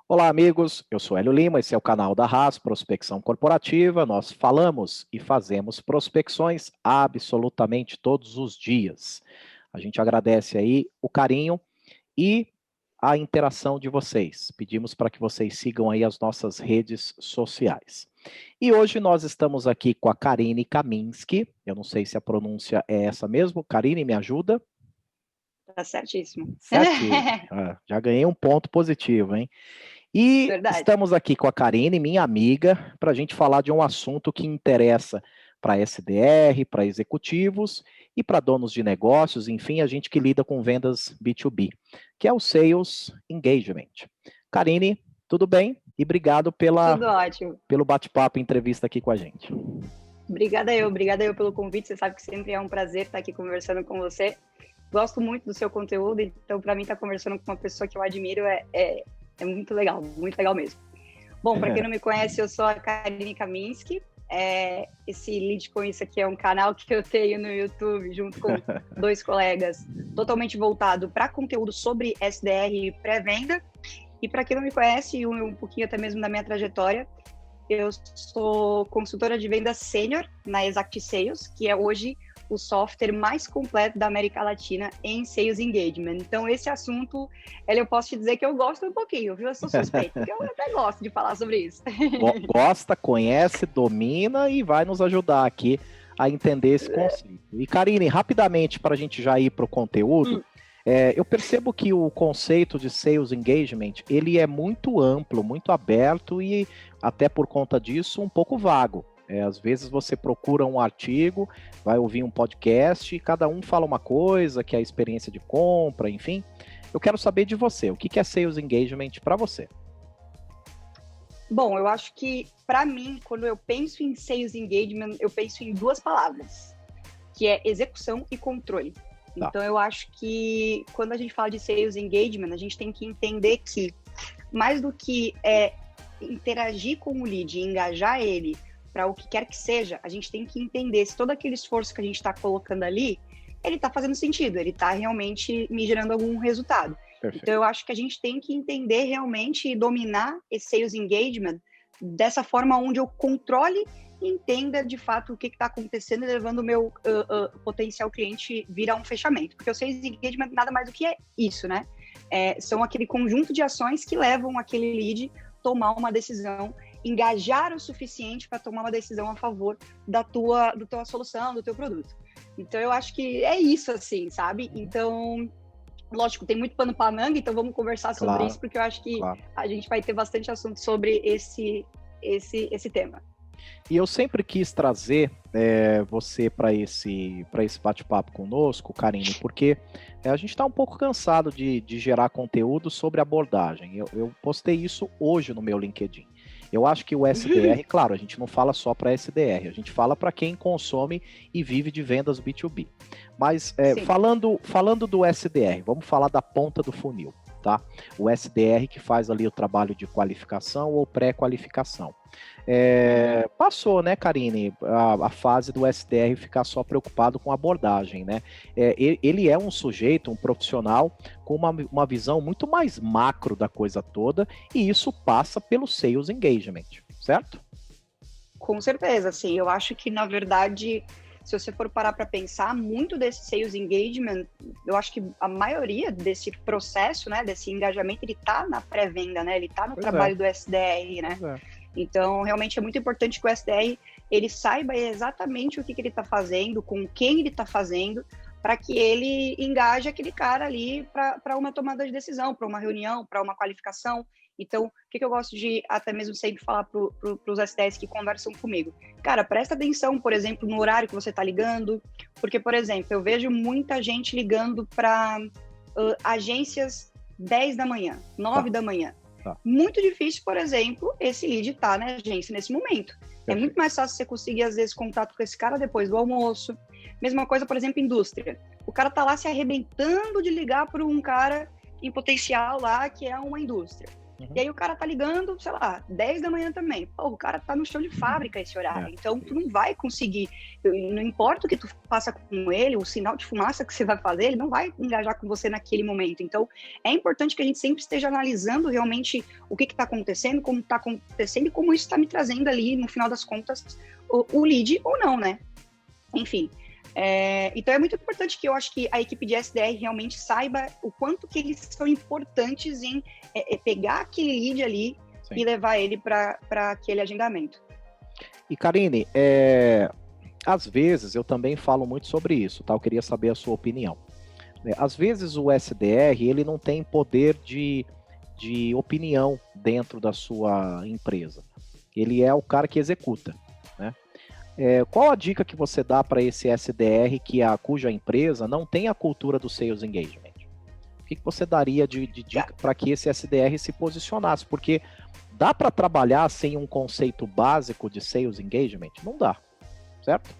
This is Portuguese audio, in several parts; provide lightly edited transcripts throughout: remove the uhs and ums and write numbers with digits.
Olá, amigos. Eu sou Hélio Lima, esse é o canal da Haas Prospecção Corporativa. Nós falamos e fazemos prospecções absolutamente todos os dias. A gente agradece aí o carinho e a interação de vocês. Pedimos para que vocês sigam aí as nossas redes sociais. E hoje nós estamos aqui com a Karine Kaminski. Eu não sei se a pronúncia é essa mesmo. Karine, me ajuda? Tá certíssimo. Certinho. Já ganhei um ponto positivo, hein? E Verdade. estamos aqui com a Karine, minha amiga, para a gente falar de um assunto que interessa para SDR, para executivos e para donos de negócios, enfim, a gente que lida com vendas B2B, que é o Sales Engagement. Karine, tudo bem? E obrigado Tudo ótimo. pelo bate-papo e entrevista aqui com a gente. Obrigada eu pelo convite, você sabe que sempre é um prazer estar aqui conversando com você. Gosto muito do seu conteúdo, então para mim estar conversando com uma pessoa que eu admiro é muito legal mesmo. Bom, para quem não me conhece, eu sou a Karine Kaminski. Esse Lead Com Isso aqui é um canal que eu tenho no YouTube, junto com dois colegas, totalmente voltado para conteúdo sobre SDR e pré-venda. E para quem não me conhece, um pouquinho até mesmo da minha trajetória, eu sou consultora de vendas sênior na Exact Sales, que é hoje o software mais completo da América Latina em Sales Engagement. Então, esse assunto, eu posso te dizer que eu gosto um pouquinho, viu? Eu sou suspeita, porque eu até gosto de falar sobre isso. Gosta, conhece, domina e vai nos ajudar aqui a entender esse conceito. E, Karine, rapidamente, para a gente já ir para o conteúdo, eu percebo que o conceito de Sales Engagement, ele é muito amplo, muito aberto e, até por conta disso, um pouco vago. Às vezes você procura um artigo, vai ouvir um podcast e cada um fala uma coisa, que é a experiência de compra, enfim. Eu quero saber de você, o que é Sales Engagement para você? Bom, eu acho que, para mim, quando eu penso em Sales Engagement, eu penso em duas palavras, que é execução e controle. Tá. Então, eu acho que, quando a gente fala de Sales Engagement, a gente tem que entender que, mais do que interagir com o lead e engajar ele para o que quer que seja, a gente tem que entender se todo aquele esforço que a gente está colocando ali, ele está fazendo sentido, ele está realmente me gerando algum resultado. Perfeito. Então, eu acho que a gente tem que entender realmente e dominar esse Sales Engagement dessa forma onde eu controle e entenda de fato o que está acontecendo e levando o meu potencial cliente vir a um fechamento. Porque o Sales Engagement nada mais do que é isso, né? São aquele conjunto de ações que levam aquele lead a tomar uma decisão, engajar o suficiente para tomar uma decisão a favor da tua solução, do teu produto. Então, eu acho que é isso, assim, sabe? Então, lógico, tem muito pano para manga, então vamos conversar sobre isso, porque eu acho que a gente vai ter bastante assunto sobre esse tema. E eu sempre quis trazer você para esse bate-papo conosco, Karine, porque a gente está um pouco cansado de gerar conteúdo sobre abordagem. Eu postei isso hoje no meu LinkedIn. Eu acho que o SDR, claro, a gente não fala só para SDR, a gente fala para quem consome e vive de vendas B2B. Mas falando do SDR, vamos falar da ponta do funil, tá? O SDR que faz ali o trabalho de qualificação ou pré-qualificação. Passou, né, Karine, a fase do SDR ficar só preocupado com abordagem, né? Ele é um sujeito, um profissional com uma visão muito mais macro da coisa toda, e isso passa pelo Sales Engagement, certo? Com certeza, sim. Eu acho que, na verdade, se você for parar para pensar, muito desse Sales Engagement, eu acho que a maioria desse processo, né, desse engajamento, ele está na pré-venda, né? Ele está no trabalho do SDR, né? Então, realmente é muito importante que o SDR ele saiba exatamente o que ele está fazendo, com quem ele está fazendo, para que ele engaje aquele cara ali para uma tomada de decisão, para uma reunião, para uma qualificação. Então, o que eu gosto de até mesmo sempre falar para os SDRs que conversam comigo? Cara, presta atenção, por exemplo, no horário que você está ligando, porque, por exemplo, eu vejo muita gente ligando para agências 10 da manhã, 9 da manhã. Muito difícil, por exemplo, esse lead estar na agência nesse momento. Perfeito. É muito mais fácil você conseguir, às vezes, contato com esse cara depois do almoço. Mesma coisa, por exemplo, indústria. O cara tá lá se arrebentando de ligar para um cara em potencial lá, que é uma indústria. E aí o cara tá ligando, sei lá, 10 da manhã também. Pô, o cara tá no chão de fábrica esse horário. Então, tu não vai conseguir, não importa o que tu faça com ele, o sinal de fumaça que você vai fazer, ele não vai engajar com você naquele momento. Então, é importante que a gente sempre esteja analisando realmente o que tá acontecendo, como tá acontecendo e como isso tá me trazendo ali, no final das contas, o lead ou não, né? Enfim. Então é muito importante que eu acho que a equipe de SDR realmente saiba o quanto que eles são importantes em pegar aquele lead ali e levar ele para aquele agendamento. E Karine, às vezes eu também falo muito sobre isso, tá? Eu queria saber a sua opinião. Às vezes o SDR ele não tem poder de opinião dentro da sua empresa. Ele é o cara que executa, né? Qual a dica que você dá para esse SDR cuja empresa não tem a cultura do Sales Engagement? O que você daria de dica para que esse SDR se posicionasse? Porque dá para trabalhar sem um conceito básico de Sales Engagement? Não dá, certo?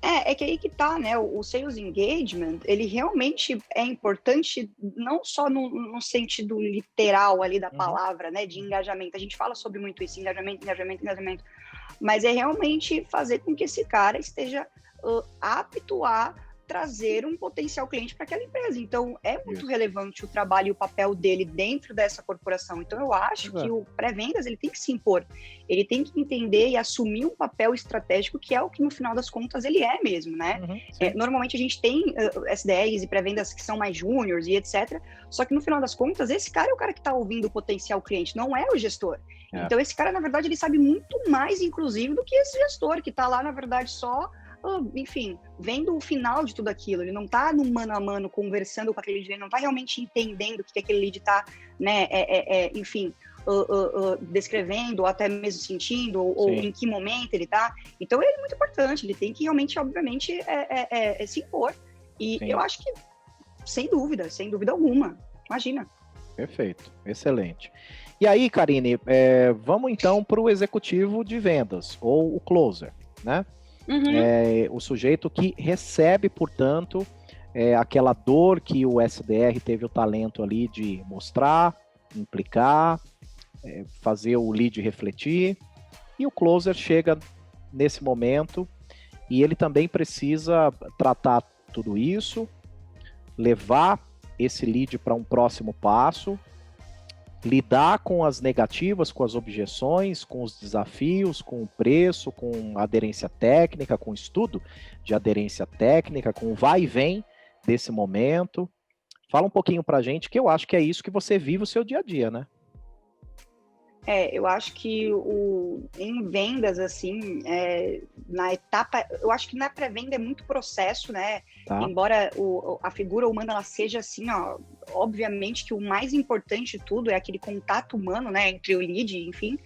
É que aí que tá, né? O Sales Engagement, ele realmente é importante não só no sentido literal ali da palavra, né? De engajamento. A gente fala sobre muito isso, engajamento. Mas é realmente fazer com que esse cara esteja apto a trazer um potencial cliente para aquela empresa. Então, é muito relevante o trabalho e o papel dele dentro dessa corporação. Então, eu acho que o pré-vendas, ele tem que se impor. Ele tem que entender e assumir um papel estratégico, que é o que, no final das contas, ele é mesmo, né? Normalmente, a gente tem SDRs e pré-vendas que são mais júniores e etc. Só que, no final das contas, esse cara é o cara que está ouvindo o potencial cliente, não é o gestor. Então, esse cara, na verdade, ele sabe muito mais, inclusive, do que esse gestor, que está lá, na verdade, só... enfim, vendo o final de tudo aquilo, ele não tá no mano a mano conversando com aquele lead, ele não tá realmente entendendo o que aquele lead tá, né, enfim, descrevendo, ou até mesmo sentindo, ou em que momento ele tá. Então, ele é muito importante, ele tem que realmente, obviamente, se impor. E eu acho que, sem dúvida alguma, imagina. Perfeito, excelente. E aí, Karine, vamos então para o executivo de vendas, ou o closer, né? O sujeito que recebe, portanto, aquela dor que o SDR teve o talento ali de mostrar, implicar, fazer o lead refletir, e o closer chega nesse momento e ele também precisa tratar tudo isso, levar esse lead para um próximo passo, lidar com as negativas, com as objeções, com os desafios, com o preço, com a aderência técnica, com o estudo de aderência técnica, com o vai e vem desse momento. Fala um pouquinho pra gente, que eu acho que é isso que você vive o seu dia a dia, né? Eu acho que em vendas, assim, na etapa, eu acho que na pré-venda é muito processo, né? Tá. Embora a figura humana ela seja assim, ó, obviamente que o mais importante de tudo é aquele contato humano, né, entre o lead, enfim,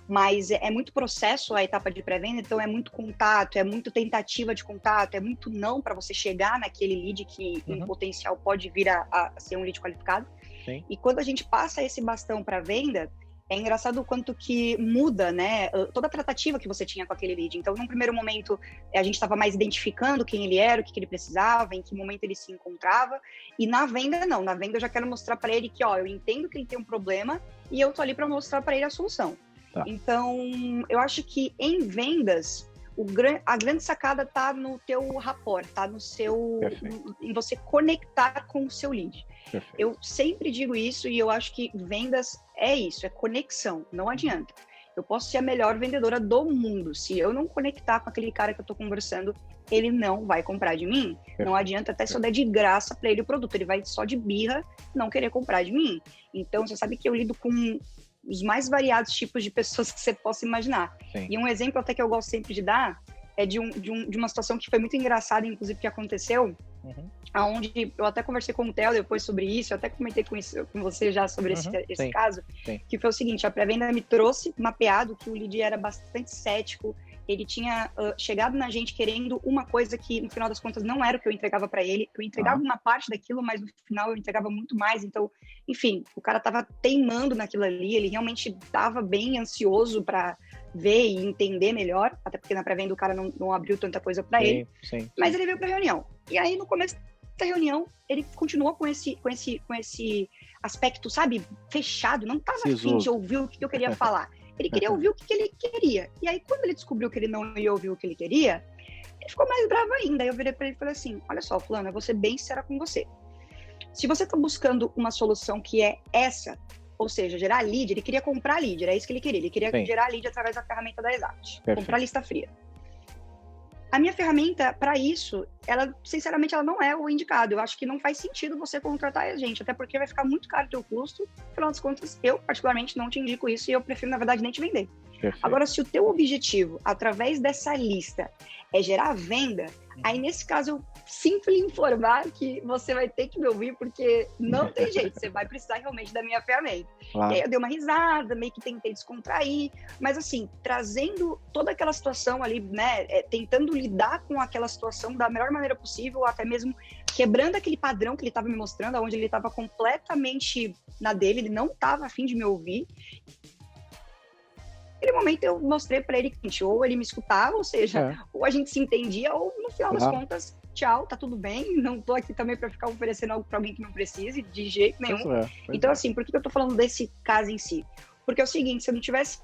mas é muito processo a etapa de pré-venda, então é muito contato, é muito tentativa de contato, é muito não para você chegar naquele lead que em potencial pode vir a ser um lead qualificado. Sim. E quando a gente passa esse bastão para venda, é engraçado o quanto que muda, né, toda a tratativa que você tinha com aquele lead. Então, num primeiro momento, a gente estava mais identificando quem ele era, o que ele precisava, em que momento ele se encontrava. E na venda, não. Na venda, eu já quero mostrar para ele que, ó, eu entendo que ele tem um problema e eu tô ali para mostrar para ele a solução. Tá. Então, eu acho que em vendas, a grande sacada tá no teu rapport, tá no seu... em você conectar com o seu lead. Perfeito. Eu sempre digo isso e eu acho que vendas é isso, é conexão, não adianta. Eu posso ser a melhor vendedora do mundo, se eu não conectar com aquele cara que eu tô conversando, ele não vai comprar de mim. Perfeito. Não adianta até se eu der de graça para ele o produto, ele vai só de birra não querer comprar de mim. Então, você sabe que eu lido com os mais variados tipos de pessoas que você possa imaginar. Sim. E um exemplo até que eu gosto sempre de dar é de uma situação que foi muito engraçada, inclusive, que aconteceu, onde eu até conversei com o Theo depois sobre isso, eu até comentei com você já sobre esse caso, que foi o seguinte, a pré-venda me trouxe mapeado que o lead era bastante cético, ele tinha chegado na gente querendo uma coisa que, no final das contas, não era o que eu entregava para ele, eu entregava uma parte daquilo, mas no final eu entregava muito mais, então, enfim, o cara tava teimando naquilo ali, ele realmente tava bem ansioso para ver e entender melhor, até porque na pré-venda o cara não abriu tanta coisa para ele, mas ele veio para reunião. E aí, no começo reunião, ele continuou com esse aspecto, sabe, fechado, não estava afim de ouvir o que eu queria falar. Ele queria ouvir o que ele queria. E aí, quando ele descobriu que ele não ia ouvir o que ele queria, ele ficou mais bravo ainda. Aí eu virei para ele e falei assim, olha só, fulano, eu vou ser bem sincera com você. Se você está buscando uma solução que é essa, ou seja, gerar lead, ele queria comprar lead, era isso que ele queria. Ele queria gerar lead através da ferramenta da Exact, comprar lista fria. A minha ferramenta, para isso, ela, sinceramente, ela não é o indicado. Eu acho que não faz sentido você contratar a gente, até porque vai ficar muito caro o teu custo. Afinal das contas, eu, particularmente, não te indico isso e eu prefiro, na verdade, nem te vender. Perfeito. Agora, se o teu objetivo, através dessa lista, é gerar venda, aí, nesse caso, eu sinto lhe informar que você vai ter que me ouvir, porque não tem jeito, você vai precisar realmente da minha ferramenta. Claro. E aí eu dei uma risada, meio que tentei descontrair, mas assim, trazendo toda aquela situação ali, né, tentando lidar com aquela situação da melhor maneira possível, até mesmo quebrando aquele padrão que ele estava me mostrando, onde ele estava completamente na dele, ele não estava a fim de me ouvir. Naquele momento eu mostrei para ele que ou ele me escutava, ou seja, ou a gente se entendia, ou no final das contas, tchau, tá tudo bem, não tô aqui também para ficar oferecendo algo para alguém que não precise, de jeito nenhum. Então, assim, por que eu tô falando desse caso em si? Porque é o seguinte, se eu não tivesse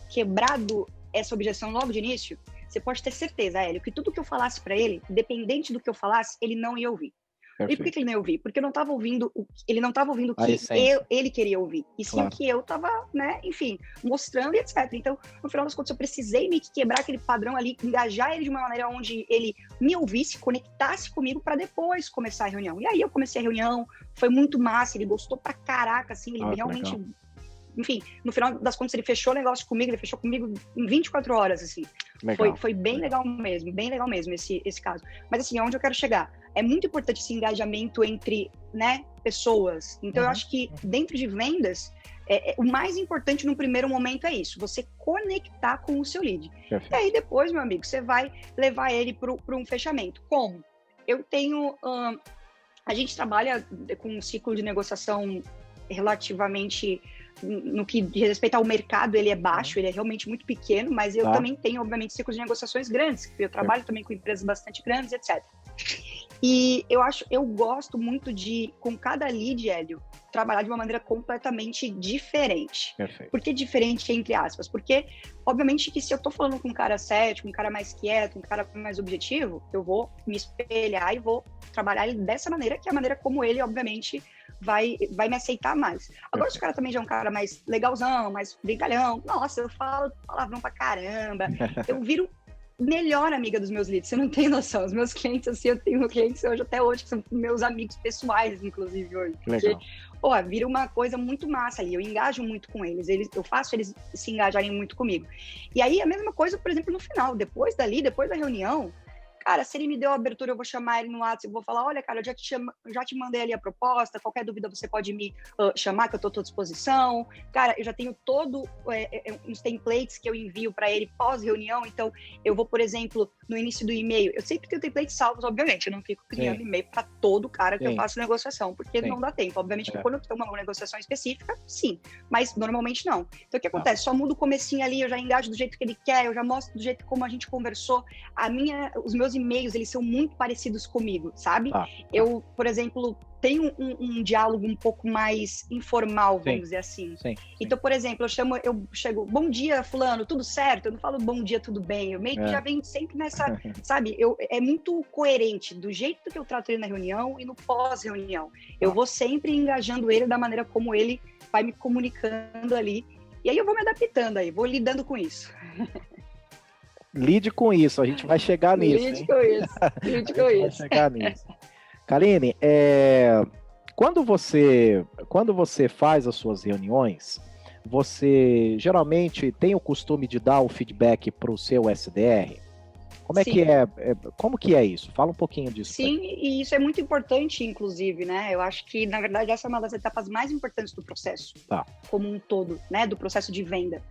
quebrado essa objeção logo de início, você pode ter certeza, Hélio, que tudo que eu falasse para ele, independente do que eu falasse, ele não ia ouvir. Perfeito. E por que ele não ia ouvir? Porque eu não estava ouvindo ele não estava ouvindo o que ele queria ouvir. E sim o que eu estava, né, enfim, mostrando e etc. Então, no final das contas, eu precisei meio que quebrar aquele padrão ali, engajar ele de uma maneira onde ele me ouvisse, conectasse comigo para depois começar a reunião. E aí eu comecei a reunião, foi muito massa, ele gostou pra caraca, assim, ele realmente... Legal. Enfim, no final das contas, ele fechou o negócio comigo, ele fechou comigo em 24 horas, assim. Foi bem legal mesmo esse caso. Mas, assim, aonde eu quero chegar? É muito importante esse engajamento entre, né, pessoas. Então, eu acho que dentro de vendas, o mais importante no primeiro momento é isso, você conectar com o seu lead. Perfeito. E aí, depois, meu amigo, você vai levar ele para um fechamento. Como? Eu tenho... a gente trabalha com um ciclo de negociação relativamente... no que diz respeito ao mercado, ele é baixo, ele é realmente muito pequeno, mas eu também tenho, obviamente, ciclos de negociações grandes, eu trabalho também com empresas bastante grandes, etc. E eu gosto muito de, com cada lead, Hélio, trabalhar de uma maneira completamente diferente. Perfeito. Por que diferente, entre aspas? Porque, obviamente, que se eu tô falando com um cara cético, um cara mais quieto, um cara mais objetivo, eu vou me espelhar e vou trabalhar ele dessa maneira, que é a maneira como ele, obviamente, vai me aceitar mais. Agora, se o cara também já é um cara mais legalzão, mais brincalhão, nossa, eu falo palavrão pra caramba, eu viro melhor amiga dos meus leads, você não tem noção. Os meus clientes, assim, eu tenho clientes hoje, até hoje, que são meus amigos pessoais, inclusive, hoje. Legal. Porque, vira uma coisa muito massa ali, eu engajo muito com eles, eu faço eles se engajarem muito comigo. E aí, a mesma coisa, por exemplo, no final, depois da reunião, cara, se ele me deu a abertura, eu vou chamar ele no WhatsApp, eu vou falar, olha, cara, eu já te mandei ali a proposta, qualquer dúvida você pode me chamar, que eu estou à tua disposição. Cara, eu já tenho uns templates que eu envio para ele pós-reunião, então eu vou, por exemplo, no início do e-mail, eu sempre tenho templates salvos, obviamente, eu não fico criando e-mail para todo cara que eu faço negociação, porque não dá tempo. Obviamente, que quando eu tenho uma negociação específica, sim, mas normalmente não. Então, o que acontece? Só muda o comecinho ali, eu já engajo do jeito que ele quer, eu já mostro do jeito como a gente conversou. Os meus e-mails, eles são muito parecidos comigo, sabe? Eu, por exemplo, tenho um diálogo um pouco mais informal, vamos dizer assim. Então, por exemplo, eu chego, bom dia, fulano, tudo certo? Eu não falo bom dia, tudo bem. Eu meio que já venho sempre nessa, sabe? É muito coerente do jeito que eu trato ele na reunião e no pós-reunião. Eu vou sempre engajando ele da maneira como ele vai me comunicando ali. E aí eu vou me adaptando aí, vou lidando com isso. Lide com isso, a gente vai chegar nisso. Lide com isso. Vai chegar nisso. Karine, quando você faz as suas reuniões, você geralmente tem o costume de dar o feedback para o seu SDR? Como é que como que é isso? Fala um pouquinho disso. Sim, e isso é muito importante, inclusive, né? Eu acho que, na verdade, essa é uma das etapas mais importantes do processo, como um todo, né? Do processo de venda.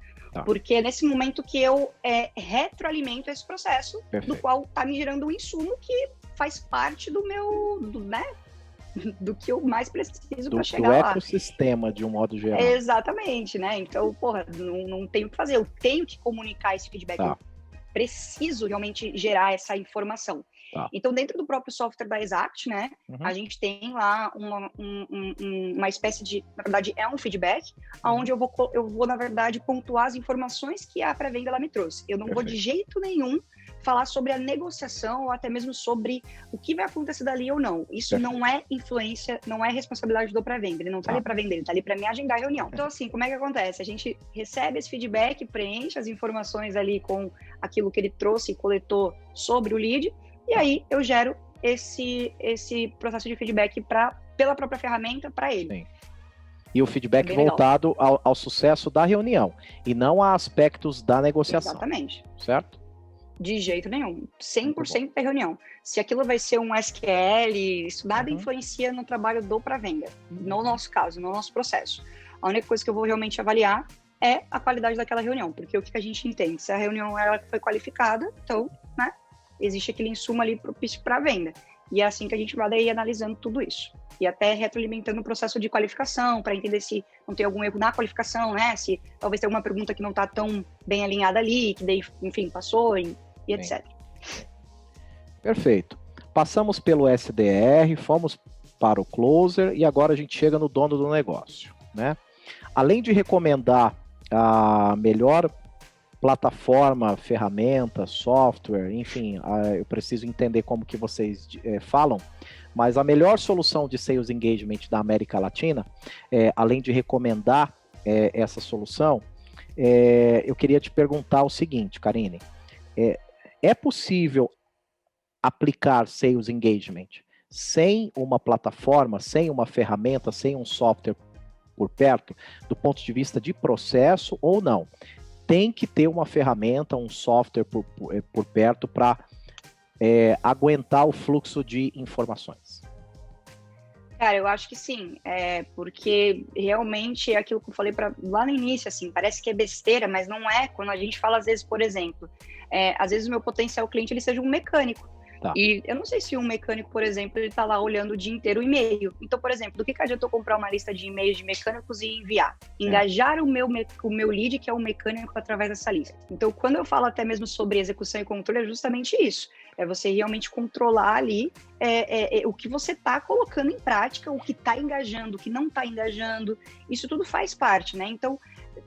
Porque é nesse momento que eu retroalimento esse processo, do qual está me gerando um insumo que faz parte do que eu mais preciso para chegar lá. Do ecossistema, de um modo geral. Exatamente, né? Então, não tenho o que fazer, eu tenho que comunicar esse feedback. Eu preciso realmente gerar essa informação. Tá. Então, dentro do próprio software da Exact, né, a gente tem lá uma espécie de, na verdade, é um feedback, onde eu vou, na verdade, pontuar as informações que a pré-venda ela me trouxe. Eu não vou de jeito nenhum falar sobre a negociação ou até mesmo sobre o que vai acontecer dali ou não. Isso não é influência, não é responsabilidade do pré-venda. Ele não está ali para vender, ele está ali para me agendar a reunião. Então, assim, como é que acontece? A gente recebe esse feedback, preenche as informações ali com aquilo que ele trouxe e coletou sobre o lead, e aí eu gero esse processo de feedback pela própria ferramenta para ele. Sim. E o feedback voltado ao sucesso da reunião, e não a aspectos da negociação. Exatamente. Certo? De jeito nenhum. 100% da reunião. Se aquilo vai ser um SQL, isso nada influencia no trabalho do pré-venda. No nosso caso, no nosso processo. A única coisa que eu vou realmente avaliar é a qualidade daquela reunião. Porque o que a gente entende? Se a reunião ela foi qualificada, então, né, existe aquele insumo ali propício para a venda. E é assim que a gente vai daí analisando tudo isso. E até retroalimentando o processo de qualificação, para entender se não tem algum erro na qualificação, né? Se talvez tenha alguma pergunta que não está tão bem alinhada ali, que daí, enfim, passou e etc. Perfeito. Passamos pelo SDR, fomos para o closer e agora a gente chega no dono do negócio, né? Além de recomendar a melhor plataforma, ferramenta, software, enfim, eu preciso entender como que vocês falam, mas a melhor solução de Sales Engagement da América Latina, além de recomendar essa solução, eu queria te perguntar o seguinte, Karine, é possível aplicar Sales Engagement sem uma plataforma, sem uma ferramenta, sem um software por perto, do ponto de vista de processo ou não? Tem que ter uma ferramenta, um software por perto para aguentar o fluxo de informações. Cara, eu acho que sim, porque realmente é aquilo que eu falei lá no início, assim, parece que é besteira, mas não é. Quando a gente fala, às vezes, por exemplo, às vezes o meu potencial cliente ele seja um mecânico. Tá. E eu não sei se um mecânico, por exemplo, ele tá lá olhando o dia inteiro o e-mail. Então, por exemplo, do que adianta eu comprar uma lista de e-mails de mecânicos e enviar? Engajar o meu lead, que é o mecânico, através dessa lista. Então, quando eu falo até mesmo sobre execução e controle, é justamente isso. É você realmente controlar ali o que você está colocando em prática, o que está engajando, o que não está engajando. Isso tudo faz parte, né? Então,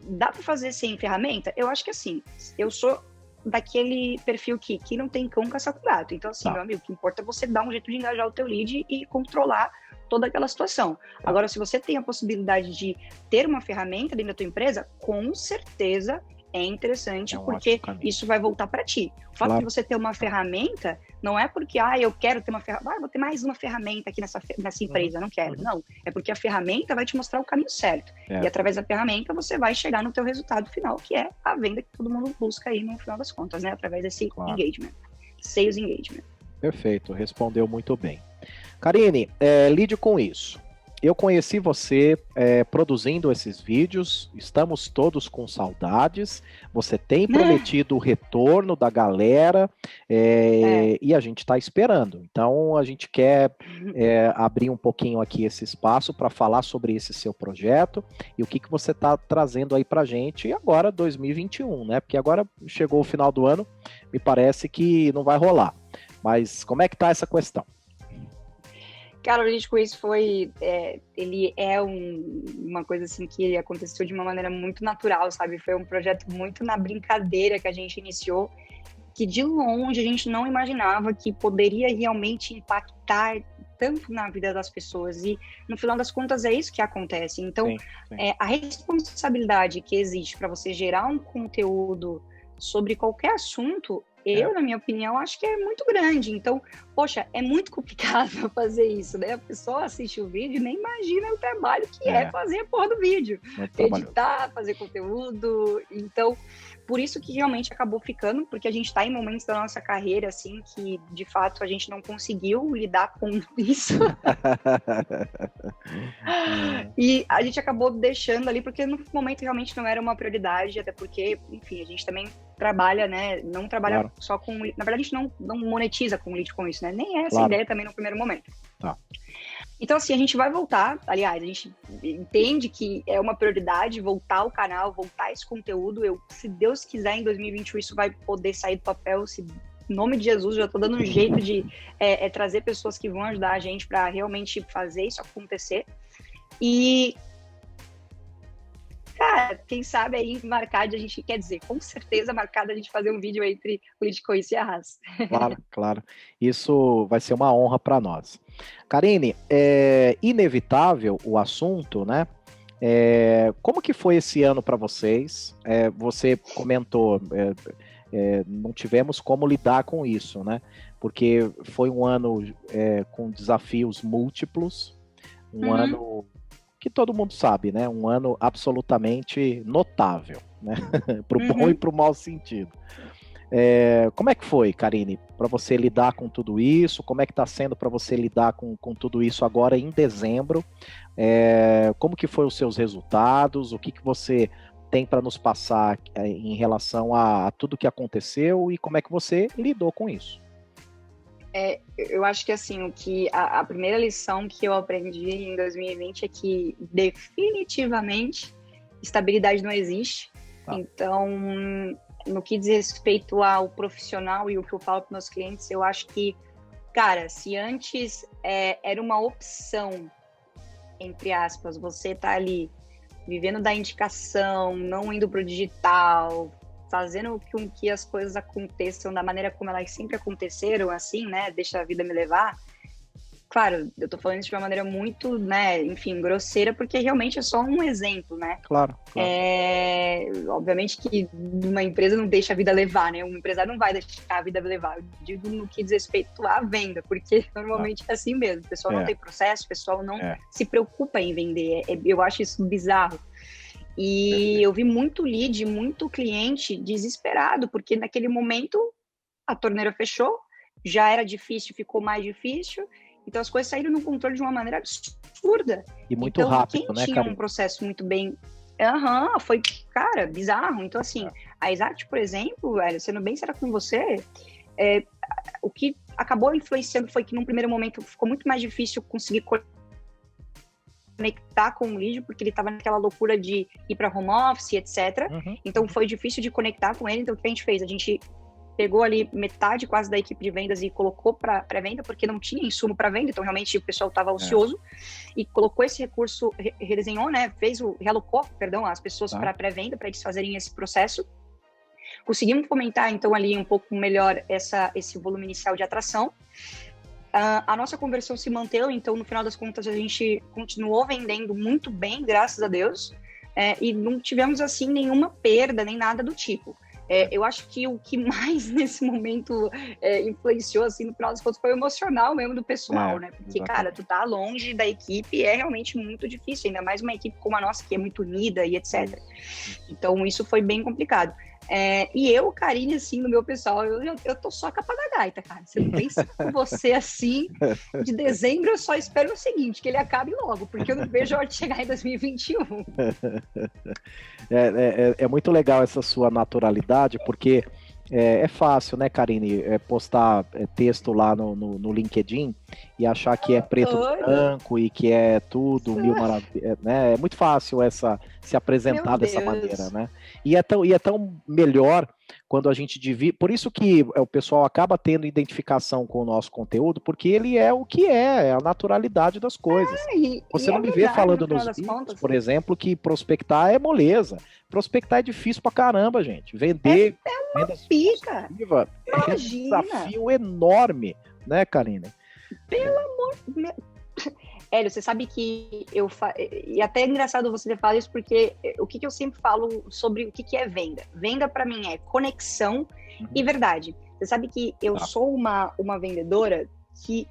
dá para fazer sem ferramenta? Eu acho que assim, eu sou daquele perfil que não tem cão caça com gato. Então, assim, meu amigo, o que importa é você dar um jeito de engajar o teu lead e controlar toda aquela situação. Agora, se você tem a possibilidade de ter uma ferramenta dentro da tua empresa, com certeza é interessante, porque isso vai voltar para ti. O fato de você ter uma ferramenta, não é porque, eu quero ter uma ferramenta, vou ter mais uma ferramenta aqui nessa empresa, não quero. Não, é porque a ferramenta vai te mostrar o caminho certo. E através da ferramenta, você vai chegar no teu resultado final, que é a venda que todo mundo busca aí no final das contas, né? Através desse engagement, sales engagement. Perfeito, respondeu muito bem. Karine, lide com isso. Eu conheci você produzindo esses vídeos, estamos todos com saudades, você tem prometido o retorno da galera e a gente está esperando. Então, a gente quer abrir um pouquinho aqui esse espaço para falar sobre esse seu projeto e o que você está trazendo aí para a gente agora, 2021, né? Porque agora chegou o final do ano, me parece que não vai rolar. Mas como é que está essa questão? Cara, o Lead Quiz foi, ele é uma coisa assim que aconteceu de uma maneira muito natural, sabe? Foi um projeto muito na brincadeira que a gente iniciou, que de longe a gente não imaginava que poderia realmente impactar tanto na vida das pessoas. E no final das contas é isso que acontece. Então, sim. A responsabilidade que existe para você gerar um conteúdo sobre qualquer assunto, na minha opinião, acho que é muito grande. Então, poxa, é muito complicado fazer isso, né? A pessoa assiste o vídeo e nem imagina o trabalho que é fazer a porra do vídeo. Editar, fazer conteúdo. Então, por isso que realmente acabou ficando, porque a gente está em momentos da nossa carreira, assim, que de fato a gente não conseguiu lidar com isso. E a gente acabou deixando ali, porque no momento realmente não era uma prioridade, até porque, enfim, a gente também trabalha, né? Não trabalha só com... Na verdade, a gente não monetiza com lead com isso, né? Nem é essa a ideia também no primeiro momento. Tá. Então, assim, a gente vai voltar, aliás, a gente entende que é uma prioridade voltar ao canal, voltar esse conteúdo. Se Deus quiser, em 2021 isso vai poder sair do papel, se Em nome de Jesus, já estou dando um jeito de trazer pessoas que vão ajudar a gente para realmente fazer isso acontecer. E, cara, quem sabe aí marcar de a gente, quer dizer, com certeza marcar a gente fazer um vídeo entre o Lidcoice e a Haas. Claro, claro. Isso vai ser uma honra para nós. Karine, é inevitável o assunto, né? Como que foi esse ano para vocês? Você comentou, não tivemos como lidar com isso, né? Porque foi um ano com desafios múltiplos, um ano que todo mundo sabe, né? Um ano absolutamente notável, né? Para o bom e para o mau sentido. Como é que foi, Karine, para você lidar com tudo isso? Como é que está sendo para você lidar com tudo isso agora em dezembro? Como que foram os seus resultados? O que você tem para nos passar em relação a tudo que aconteceu e como é que você lidou com isso? Eu acho que assim, a primeira lição que eu aprendi em 2020 é que definitivamente estabilidade não existe. Então, no que diz respeito ao profissional e o que eu falo para meus clientes, eu acho que, cara, se antes era uma opção, entre aspas, você tá ali vivendo da indicação, não indo pro digital, fazendo com que as coisas aconteçam da maneira como elas sempre aconteceram, assim, né? Deixa a vida me levar. Claro, eu tô falando isso de uma maneira muito, né, enfim, grosseira, porque realmente é só um exemplo, né? Claro. Obviamente que uma empresa não deixa a vida levar, né? Um empresário não vai deixar a vida levar. Eu digo no que diz respeito à venda, porque normalmente é assim mesmo. O pessoal não tem processo, o pessoal não se preocupa em vender. Eu acho isso bizarro. E eu vi muito lead, muito cliente desesperado, porque naquele momento a torneira fechou, já era difícil, ficou mais difícil. Então as coisas saíram no controle de uma maneira absurda. E muito rápido, quem né, tinha Karine? um processo muito bem... foi, cara, bizarro. Então, assim, a Exact, por exemplo, velho, sendo bem séria com você, o que acabou influenciando foi que num primeiro momento ficou muito mais difícil conseguir conectar com o lead, porque ele estava naquela loucura de ir para home office, etc. Então foi difícil de conectar com ele. Então o que a gente fez? A gente pegou ali metade quase da equipe de vendas e colocou para pré-venda, porque não tinha insumo para venda, então realmente o pessoal estava ocioso, e colocou esse recurso, redesenhou, né, realocou, as pessoas para pré-venda, para eles fazerem esse processo. Conseguimos fomentar, então, ali um pouco melhor esse volume inicial de atração. A nossa conversão se manteve, então, no final das contas, a gente continuou vendendo muito bem, graças a Deus, e não tivemos, assim, nenhuma perda, nem nada do tipo. Eu acho que o que mais nesse momento influenciou, assim, no final das contas, foi o emocional mesmo do pessoal, né? Porque, cara, tu tá longe da equipe é realmente muito difícil, ainda mais uma equipe como a nossa, que é muito unida e etc. Então, isso foi bem complicado. E eu, Karine, assim, no meu pessoal, eu tô só a capa da gaita, cara. Você não pensa com você assim, de dezembro eu só espero o seguinte, que ele acabe logo, porque eu não vejo a hora de chegar em 2021. É muito legal essa sua naturalidade, porque é fácil, né, Karine, postar texto lá no LinkedIn e achar que é preto no branco e que é tudo mil maravilhas, né? É muito fácil se apresentar dessa maneira, né? E é tão melhor quando a gente divide. Por isso que o pessoal acaba tendo identificação com o nosso conteúdo, porque ele é o que é a naturalidade das coisas. Você não me vê falando nos vídeos, por exemplo, que prospectar é moleza. Prospectar é difícil pra caramba, gente. Vender é uma pica. É um desafio enorme, né, Karine? Pelo amor de Deus. Hélio, você sabe que e até é engraçado você ter falado isso, porque o que eu sempre falo sobre o que é venda? Venda, para mim, é conexão e verdade. Você sabe que eu sou uma vendedora que...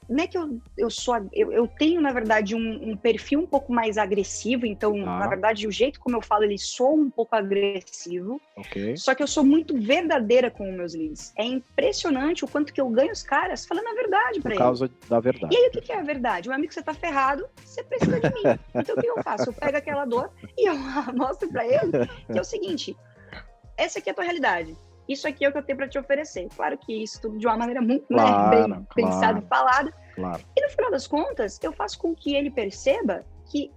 Não é que eu tenho, na verdade, um perfil um pouco mais agressivo, então, na verdade, o jeito como eu falo, ele soa um pouco agressivo, só que eu sou muito verdadeira com os meus leads. É impressionante o quanto que eu ganho os caras falando a verdade para eles. Por causa da verdade. E aí, o que é a verdade? O amigo, você tá ferrado, você precisa de mim. Então, o que eu faço? Eu pego aquela dor e eu mostro para ele que é o seguinte, essa aqui é a tua realidade. Isso aqui é o que eu tenho para te oferecer. Claro que isso tudo de uma maneira muito bem pensada e falada. E no final das contas, eu faço com que ele perceba que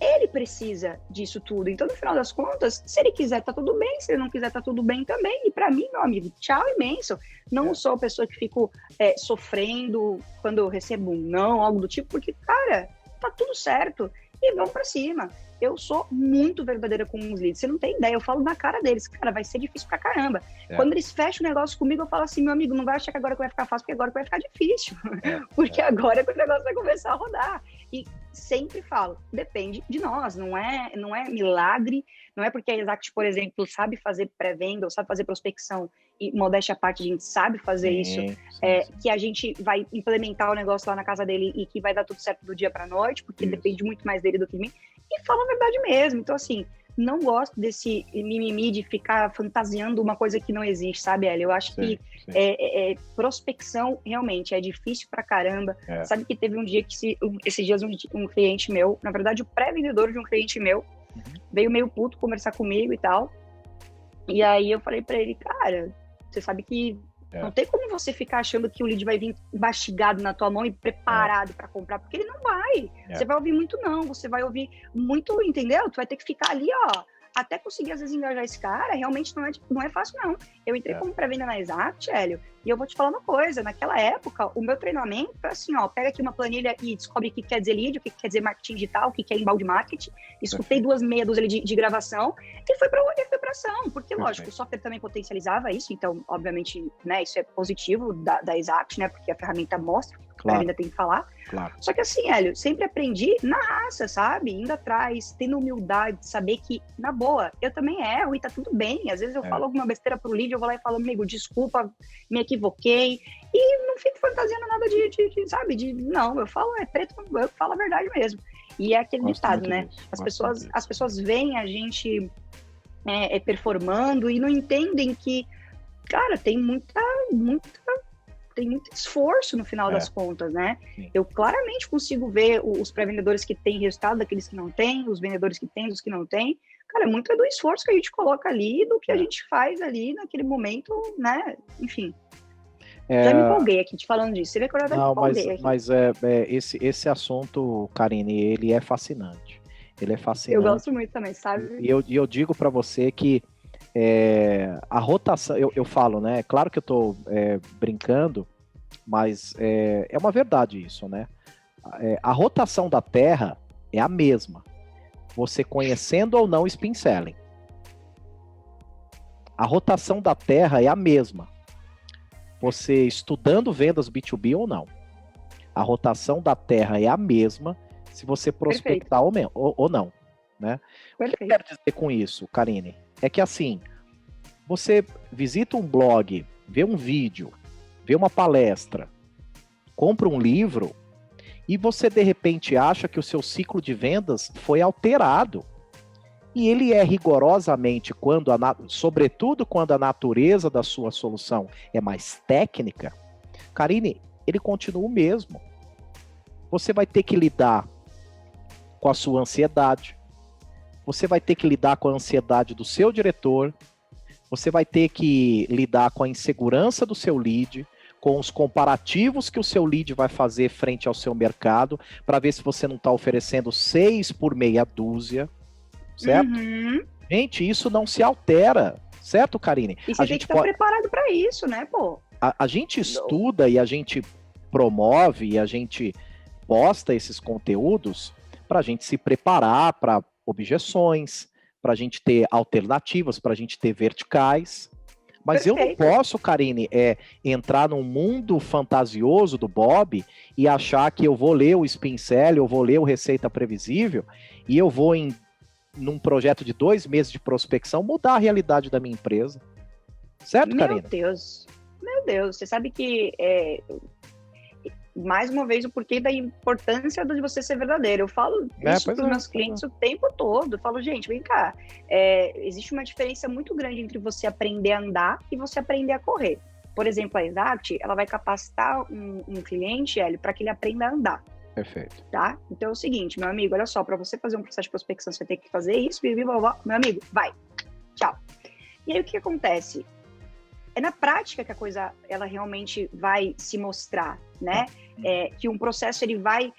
ele precisa disso tudo. Então, no final das contas, se ele quiser, tá tudo bem. Se ele não quiser, tá tudo bem também. E para mim, meu amigo, tchau imenso. Não sou a pessoa que fico sofrendo quando eu recebo um não, algo do tipo, porque, cara, tá tudo certo. E vamos para cima. Eu sou muito verdadeira com os leads. Você não tem ideia, eu falo na cara deles. Cara, vai ser difícil pra caramba. Quando eles fecham o negócio comigo, eu falo assim, meu amigo, não vai achar que agora que vai ficar fácil, porque agora que vai ficar difícil. Porque agora que o negócio vai começar a rodar. E sempre falo, depende de nós, não é milagre, não é porque a Exact, por exemplo, sabe fazer pré-venda ou sabe fazer prospecção, e modéstia à parte, a gente sabe fazer isso, que a gente vai implementar o negócio lá na casa dele e que vai dar tudo certo do dia pra noite, porque depende muito mais dele do que de mim, e fala a verdade mesmo. Então, assim, não gosto desse mimimi de ficar fantasiando uma coisa que não existe, sabe, Hélio? Eu acho que prospecção, realmente, é difícil pra caramba. Sabe que teve um dia que, esses dias, um cliente meu, na verdade, o pré-vendedor de um cliente meu, veio meio puto conversar comigo e tal. E aí eu falei pra ele, cara, você sabe que não tem como você ficar achando que o lead vai vir mastigado na tua mão e preparado para comprar, porque ele não vai. Você vai ouvir muito não, você vai ouvir muito, entendeu? Tu vai ter que ficar ali, ó, até conseguir às vezes engajar esse cara. Realmente não é fácil não. Eu entrei como pré-venda na Exact, Hélio, e eu vou te falar uma coisa, naquela época, o meu treinamento foi assim, ó, pega aqui uma planilha e descobre o que quer dizer lead, o que quer dizer marketing digital, o que é inbound marketing, escutei meia dúzia de gravação e foi para ação, porque lógico, o software também potencializava isso, então, obviamente, né, isso é positivo da Exact, né, porque a ferramenta mostra, claro, ainda tem que falar. Claro. Só que assim, Hélio, sempre aprendi na raça, sabe? Indo atrás, tendo humildade, saber que, na boa, eu também erro e tá tudo bem. Às vezes eu falo alguma besteira pro lead, eu vou lá e falo, amigo, desculpa, me equivoquei. E não fico fantasiando nada sabe? Não, eu falo, preto, eu falo a verdade mesmo. E é aquele ditado, né? As pessoas veem a gente performando e não entendem que, cara, tem muito esforço no final das contas, né? Sim. Eu claramente consigo ver os pré-vendedores que têm resultado daqueles que não têm, os vendedores que têm, os que não têm. Cara, muito é do esforço que a gente coloca ali, do que a gente faz ali naquele momento, né? Enfim. Já me empolguei aqui te falando disso. Você vê que eu já me empolguei aqui. Mas esse assunto, Karine, ele é fascinante. Ele é fascinante. Eu gosto muito também, sabe? E eu digo para você que a rotação, eu falo, né? Claro que eu tô brincando, mas é uma verdade isso, né? A rotação da Terra é a mesma. Você conhecendo ou não spin selling. A rotação da Terra é a mesma. Você estudando vendas B2B ou não. A rotação da Terra é a mesma se você prospectar ou não. Né? O que eu quero dizer com isso, Karine? É que assim, você visita um blog, vê um vídeo, vê uma palestra, compra um livro e você de repente acha que o seu ciclo de vendas foi alterado. E ele é rigorosamente, sobretudo quando a natureza da sua solução é mais técnica, Karine, ele continua o mesmo. Você vai ter que lidar com a sua ansiedade, você vai ter que lidar com a ansiedade do seu diretor, você vai ter que lidar com a insegurança do seu lead, com os comparativos que o seu lead vai fazer frente ao seu mercado, para ver se você não está oferecendo 6 por meia dúzia, certo? Uhum. Gente, isso não se altera, certo, Karine? E você tem que estar preparado para isso, né, pô? A gente estuda e a gente promove e a gente posta esses conteúdos para a gente se preparar para objeções, para a gente ter alternativas, para a gente ter verticais. Mas eu não posso, Karine, entrar num mundo fantasioso do Bob e achar que eu vou ler o Spin Selling, eu vou ler o Receita Previsível e eu vou, num projeto de 2 meses de prospecção, mudar a realidade da minha empresa. Certo, Karine? Meu Deus, você sabe que mais uma vez o porquê da importância de você ser verdadeiro. Eu falo isso para os meus clientes o tempo todo. Eu falo, gente, vem cá, existe uma diferença muito grande entre você aprender a andar e você aprender a correr. Por exemplo, a Exact, ela vai capacitar um cliente, Hélio, para que ele aprenda a andar. Perfeito. Tá? Então é o seguinte, meu amigo, olha só, para você fazer um processo de prospecção, você vai ter que fazer isso, meu amigo, vai, tchau. E aí o que acontece? é na prática que a coisa, ela realmente vai se mostrar, né? Que um processo, ele vai,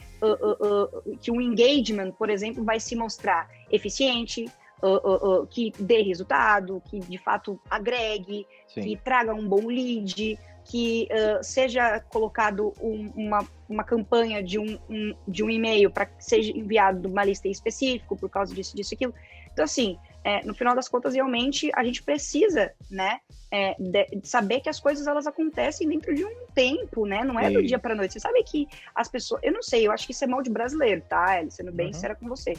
que um engagement, por exemplo, vai se mostrar eficiente, que dê resultado, que de fato agregue, Sim. que traga um bom lead, que seja colocado uma campanha de um e-mail para que seja enviado de uma lista específica por causa disso, aquilo. Então, assim, no final das contas, realmente, a gente precisa, né, de saber que as coisas, elas acontecem dentro de um tempo, né? Não é do dia para noite. Você sabe que as pessoas... Eu não sei, eu acho que isso é mal de brasileiro, tá? Sendo bem sincera com você.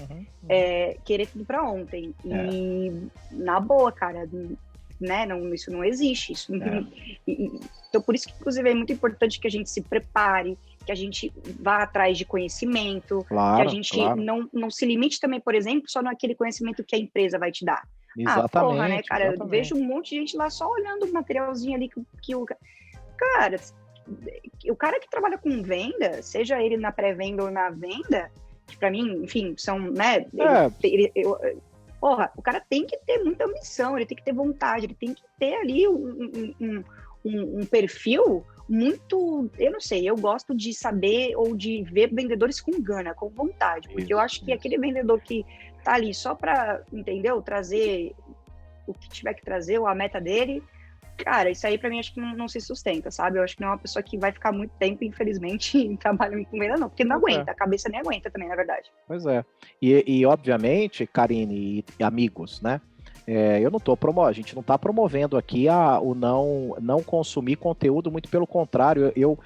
Querer tudo para ontem. E, na boa, cara... Né? Não, isso não existe. Isso não... Então, por isso que, inclusive, é muito importante que a gente se prepare, que a gente vá atrás de conhecimento, que a gente não se limite também, por exemplo, só naquele conhecimento que a empresa vai te dar. Porra, né, cara? Eu vejo um monte de gente lá só olhando o materialzinho ali que o... Cara, o cara que trabalha com venda, seja ele na pré-venda ou na venda, que pra mim, enfim, são, né... Porra, o cara tem que ter muita ambição, ele tem que ter vontade, ele tem que ter ali um perfil muito... Eu não sei, eu gosto de saber ou de ver vendedores com gana, com vontade, porque eu acho que aquele vendedor que tá ali só para, entendeu? Trazer o que tiver que trazer, ou a meta dele, cara, isso aí pra mim acho que não se sustenta, sabe? Eu acho que não é uma pessoa que vai ficar muito tempo, infelizmente, trabalhando com venda, não, porque não aguenta, a cabeça nem aguenta também, na verdade. Pois é. E obviamente, Karine e amigos, né? Eu não tô a gente não está promovendo aqui o não consumir conteúdo, muito pelo contrário, eu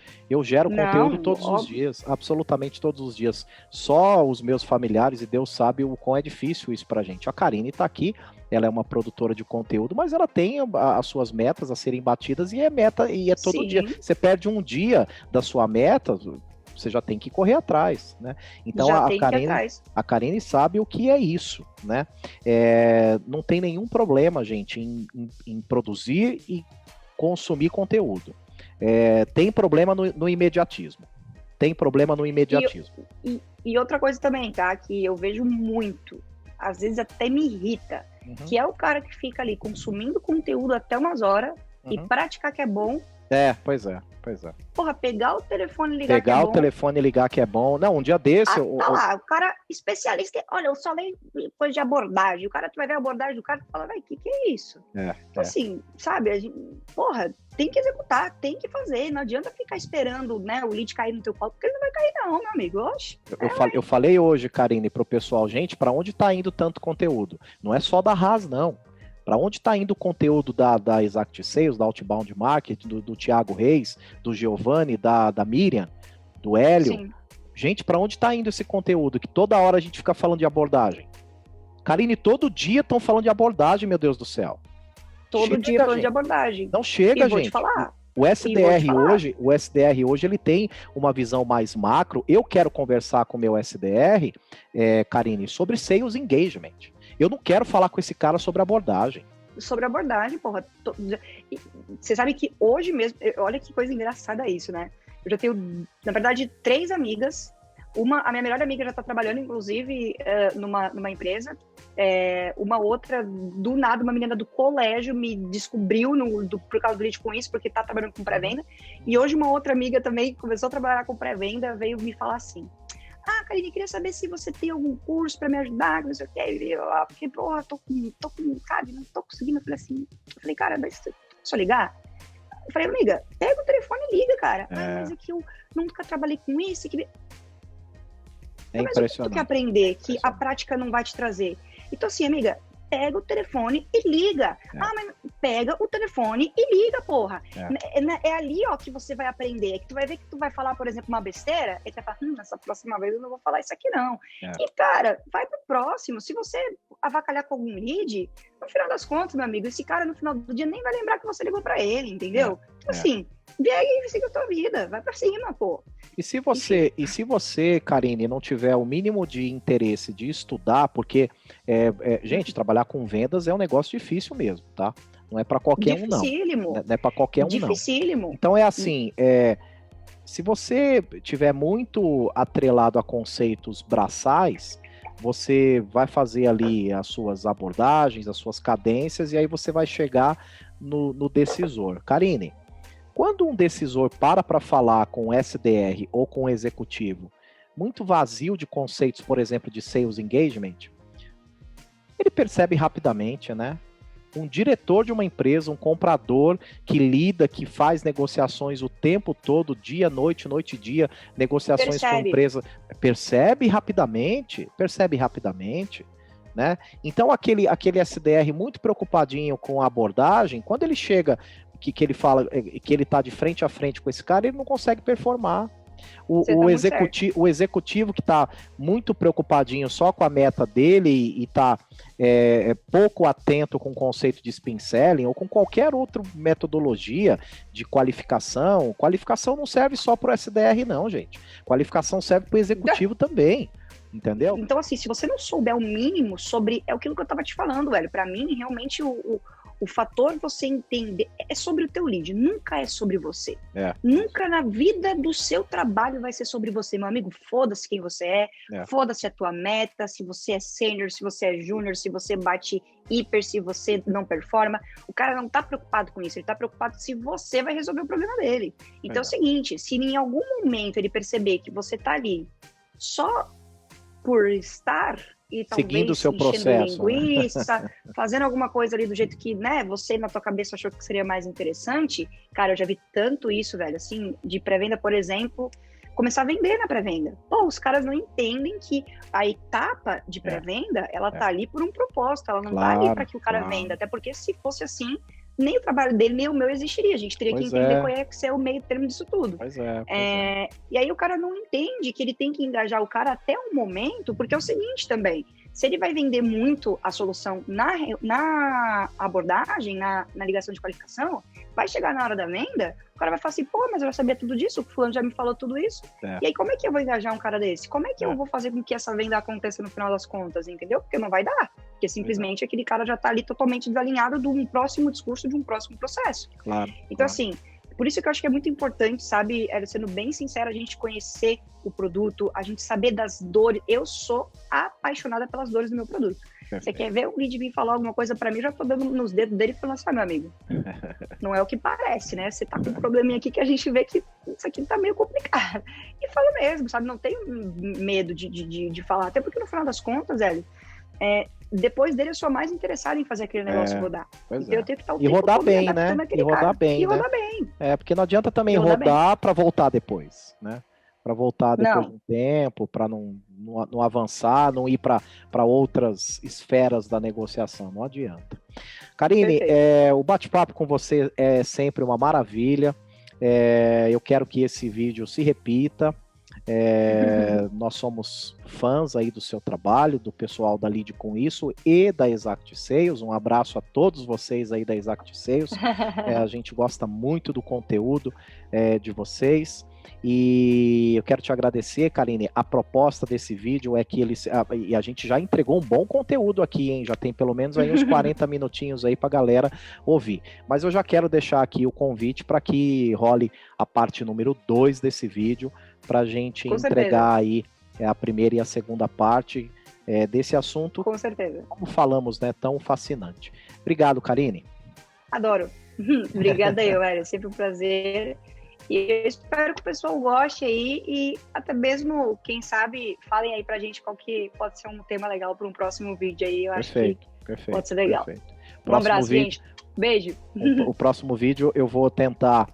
gero conteúdo todos os dias, absolutamente todos os dias. Só os meus familiares, e Deus sabe o quão é difícil isso pra gente. A Karine está aqui, ela é uma produtora de conteúdo, mas ela tem as suas metas a serem batidas, e é todo Sim. dia. Você perde um dia da sua meta, você já tem que correr atrás, né? Então a Karine sabe o que é isso, né? Não tem nenhum problema, gente, em produzir e consumir conteúdo. Tem problema no imediatismo. E outra coisa também, tá? Que eu vejo muito, às vezes até me irrita, que é o cara que fica ali consumindo conteúdo até umas horas e praticar que é bom. Pois é. Porra, pegar o telefone e ligar que é bom. Pegar o telefone e ligar que é bom. Não, um dia desse... lá, o cara especialista... Olha, eu só leio coisa de abordagem. O cara, tu vai ver a abordagem do cara e fala, velho, o que é isso? Então, assim, sabe? A gente, porra, tem que executar, tem que fazer. Não adianta ficar esperando, né, o lead cair no teu colo, porque ele não vai cair não, meu amigo. Eu falei hoje, Karine, pro pessoal, gente, pra onde tá indo tanto conteúdo? Não é só da Haas, não. Para onde está indo o conteúdo da Exact Sales, da Outbound Market, do Thiago Reis, do Giovanni, da Miriam, do Hélio? Sim. Gente, para onde está indo esse conteúdo? Que toda hora a gente fica falando de abordagem. Karine, todo dia estão falando de abordagem, meu Deus do céu. Todo dia falando de abordagem. Não chega, gente. Te falar. O SDR hoje ele tem uma visão mais macro. Eu quero conversar com o meu SDR, Karine, sobre Sales Engagement. Eu não quero falar com esse cara sobre abordagem. Sobre abordagem, porra. Você sabe que hoje mesmo... Olha que coisa engraçada isso, né? Eu já tenho, na verdade, 3 amigas. A minha melhor amiga já está trabalhando, inclusive, numa empresa. Uma outra, do nada, uma menina do colégio me descobriu por causa do lead com isso, porque está trabalhando com pré-venda. E hoje uma outra amiga também começou a trabalhar com pré-venda, veio me falar assim... Karine, queria saber se você tem algum curso para me ajudar, não sei o que. Porque, porra, sabe, não tô conseguindo. Eu falei, cara, mas só ligar? Eu falei, amiga, pega o telefone e liga, cara. Mas é que eu nunca trabalhei com isso. Mas impressionante. O que tu quer aprender que a prática não vai te trazer? Então, assim, amiga, pega o telefone e liga. Mas pega o telefone e liga, porra. É ali, ó, que você vai aprender. Que tu vai ver que tu vai falar, por exemplo, uma besteira, e tu vai falar, essa próxima vez eu não vou falar isso aqui, não. E, cara, vai pro próximo. Se você avacalhar com algum lead, no final das contas, meu amigo, esse cara, no final do dia, nem vai lembrar que você ligou pra ele, entendeu? Então, assim, vem aí e siga a tua vida. Vai pra cima, pô. E se você, Karine, não tiver o mínimo de interesse de estudar, porque, gente, trabalhar com vendas é um negócio difícil mesmo, tá? Não é para qualquer um, não. Não é para qualquer um, não. Dificílimo. Então é assim, se você tiver muito atrelado a conceitos braçais, você vai fazer ali as suas abordagens, as suas cadências, e aí você vai chegar no decisor. Karine, quando um decisor para falar com o SDR ou com o executivo, muito vazio de conceitos, por exemplo, de sales engagement, ele percebe rapidamente, né? Um diretor de uma empresa, um comprador que lida, que faz negociações o tempo todo, dia, noite, noite e dia, negociações com a empresa, percebe rapidamente, né? Então aquele SDR muito preocupadinho com a abordagem, quando ele chega, que ele fala que ele está de frente a frente com esse cara, ele não consegue performar. O executivo que está muito preocupadinho só com a meta dele e está pouco atento com o conceito de spin selling ou com qualquer outra metodologia de qualificação. Qualificação não serve só para o SDR, não, gente. Qualificação serve para o executivo também. Entendeu? Então, assim, se você não souber o mínimo sobre... É aquilo que eu tava te falando, velho. Para mim, realmente, o fator você entender é sobre o teu lead, nunca é sobre você. Nunca na vida do seu trabalho vai ser sobre você, meu amigo. Foda-se quem você é, foda-se a tua meta, se você é sênior, se você é júnior, se você bate hiper, se você não performa. O cara não tá preocupado com isso, ele tá preocupado se você vai resolver o problema dele. Então é o seguinte, se em algum momento ele perceber que você tá ali só por estar... E seguindo o seu processo, linguiça, né? Fazendo alguma coisa ali do jeito que, né, você na tua cabeça achou que seria mais interessante. Cara, eu já vi tanto isso, velho, assim, de pré-venda, por exemplo, começar a vender na pré-venda. Pô, os caras não entendem que a etapa de pré-venda, ela tá ali por um propósito, ela não tá ali para que o cara venda, até porque se fosse assim, nem o trabalho dele, nem o meu existiria. A gente teria que entender qual é que é o meio termo disso tudo. E aí o cara não entende que ele tem que engajar o cara até um momento, porque é o seguinte também, se ele vai vender muito a solução na abordagem, na ligação de qualificação, vai chegar na hora da venda, o cara vai falar assim, pô, mas eu já sabia tudo disso, o fulano já me falou tudo isso. E aí como é que eu vou engajar um cara desse? Como é que eu vou fazer com que essa venda aconteça no final das contas, entendeu? Porque não vai dar. Porque simplesmente aquele cara já tá ali totalmente desalinhado de um próximo discurso, de um próximo processo. Então, assim, por isso que eu acho que é muito importante, sabe, sendo bem sincero, a gente conhecer o produto, a gente saber das dores. Eu sou apaixonada pelas dores do meu produto. Você quer ver o lead vir falar alguma coisa pra mim, já tô dando nos dedos dele e falando assim, meu amigo, não é o que parece, né? Você tá com um probleminha aqui que a gente vê que isso aqui tá meio complicado. E fala mesmo, sabe? Não tenho medo de falar, até porque no final das contas, velho, depois dele eu sou mais interessado em fazer aquele negócio rodar. Então eu tenho que estar o tempo rodar bem, né? E rodar bem. Porque não adianta também rodar para voltar depois, né? Para voltar depois de um tempo, para não avançar, não ir para outras esferas da negociação, não adianta. Karine, o bate-papo com você é sempre uma maravilha. Eu quero que esse vídeo se repita. Nós somos fãs aí do seu trabalho, do pessoal da Lide com Isso e da Exact Sales. Um abraço a todos vocês aí da Exact Sales. A gente gosta muito do conteúdo de vocês. E eu quero te agradecer, Karine. A proposta desse vídeo é que a gente já entregou um bom conteúdo aqui, hein? Já tem pelo menos aí uns 40 minutinhos aí pra galera ouvir. Mas eu já quero deixar aqui o convite para que role a parte número 2 desse vídeo, pra gente entregar aí a primeira e a segunda parte desse assunto. Com certeza. Como falamos, né? Tão fascinante. Obrigado, Karine. Adoro. Obrigada eu, é sempre um prazer. E eu espero que o pessoal goste aí e até mesmo, quem sabe, falem aí pra gente qual que pode ser um tema legal para um próximo vídeo aí. Eu acho que pode ser legal. Um abraço, gente. Beijo. O próximo vídeo eu vou tentar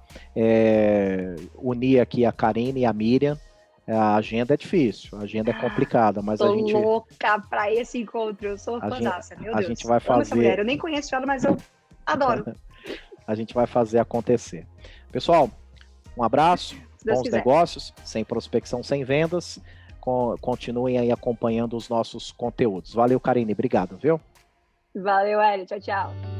unir aqui a Karine e a Miriam. A agenda é difícil, a agenda é complicada, mas a gente... Tô louca pra esse encontro, eu sou fãzaça, meu Deus. A gente vai fazer... Essa mulher. Eu nem conheço ela, mas eu adoro. A gente vai fazer acontecer. Pessoal, um abraço, bons negócios, sem prospecção, sem vendas. Continuem aí acompanhando os nossos conteúdos. Valeu, Karine, obrigado, viu? Valeu, Hélio, tchau, tchau.